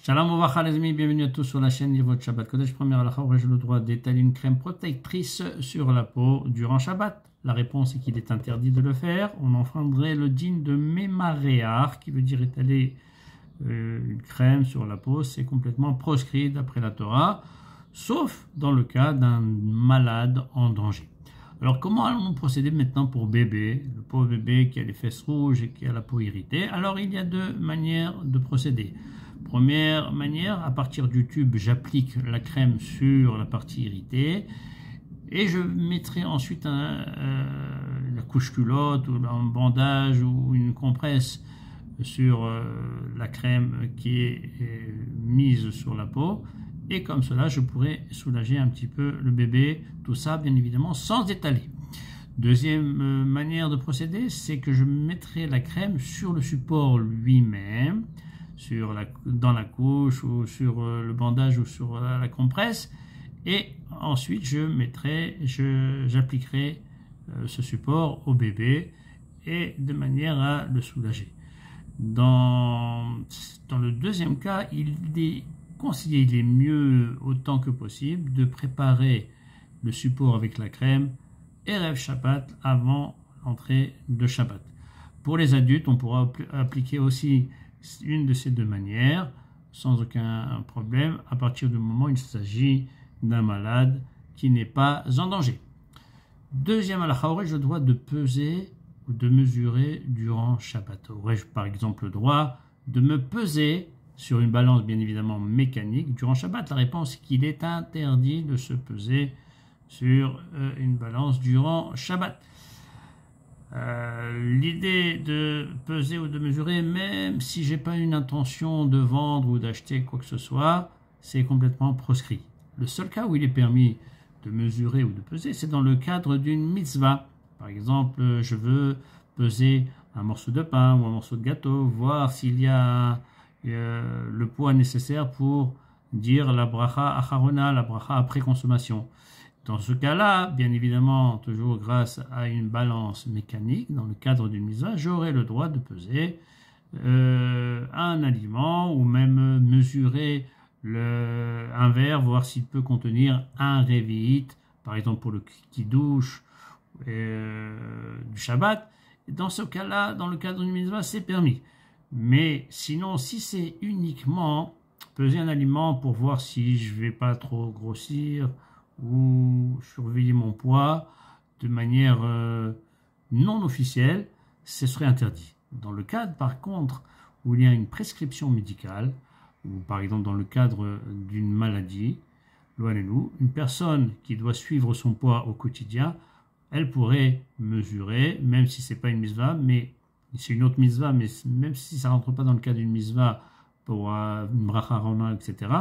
Shalom Ovacha les amis, bienvenue à tous sur la chaîne Livot Shabbat Kodesh. Première halakha, aurais-je le droit d'étaler une crème protectrice sur la peau durant Shabbat? La réponse est qu'il est interdit de le faire. On enfreindrait le din de Memaréar, qui veut dire étaler une crème sur la peau. C'est complètement proscrit d'après la Torah, sauf dans le cas d'un malade en danger. Alors comment allons-nous procéder maintenant pour bébé, le pauvre bébé qui a les fesses rouges et qui a la peau irritée? Alors il y a deux manières de procéder. Première manière, à partir du tube, j'applique la crème sur la partie irritée et je mettrai ensuite la couche culotte ou un bandage ou une compresse sur la crème qui est mise sur la peau, et comme cela je pourrai soulager un petit peu le bébé, tout ça bien évidemment sans étaler. Deuxième manière de procéder, c'est que je mettrai la crème sur le support lui-même, dans la couche ou sur le bandage ou sur la compresse, et ensuite j'appliquerai ce support au bébé et de manière à le soulager. Dans le deuxième cas, il est mieux autant que possible de préparer le support avec la crème Erev Shabbat, avant l'entrée de Shabbat. Pour les adultes, on pourra appliquer aussi une de ces deux manières sans aucun problème à partir du moment où il s'agit d'un malade qui n'est pas en danger. Deuxième halakha, aurais-je le droit de peser ou de mesurer durant Shabbat? Aurais-je par exemple le droit de me peser sur une balance bien évidemment mécanique durant Shabbat? La réponse est qu'il est interdit de se peser sur une balance durant Shabbat. L'idée de peser ou de mesurer, même si j'ai pas une intention de vendre ou d'acheter quoi que ce soit, c'est complètement proscrit. Le seul cas où il est permis de mesurer ou de peser, c'est dans le cadre d'une mitzvah. Par exemple, je veux peser un morceau de pain ou un morceau de gâteau, voir s'il y a le poids nécessaire pour dire la bracha acharona, la bracha après consommation. Dans ce cas-là, bien évidemment, toujours grâce à une balance mécanique, dans le cadre d'une mitzvah, j'aurai le droit de peser un aliment ou même mesurer un verre, voir s'il peut contenir un révi'it, par exemple pour le kiddush du Shabbat. Dans ce cas-là, dans le cadre d'une mitzvah, c'est permis. Mais sinon, si c'est uniquement peser un aliment pour voir si je ne vais pas trop grossir ou surveiller mon poids de manière non officielle, ce serait interdit. Dans le cadre, par contre, où il y a une prescription médicale, ou par exemple dans le cadre d'une maladie, une personne qui doit suivre son poids au quotidien, elle pourrait mesurer, même si ce n'est pas une mitzvah, mais c'est une autre mitzvah, mais même si ça ne rentre pas dans le cadre d'une mitzvah pour une bracha rona, etc.,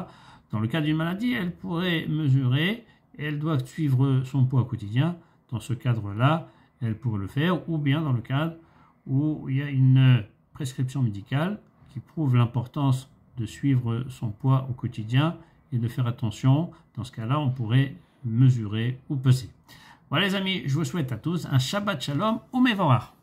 dans le cadre d'une maladie, elle pourrait mesurer et elle doit suivre son poids au quotidien. Dans ce cadre-là, elle pourrait le faire, ou bien dans le cadre où il y a une prescription médicale qui prouve l'importance de suivre son poids au quotidien et de faire attention. Dans ce cas-là, on pourrait mesurer ou peser. Voilà les amis, je vous souhaite à tous un Shabbat Shalom ou Mevorach.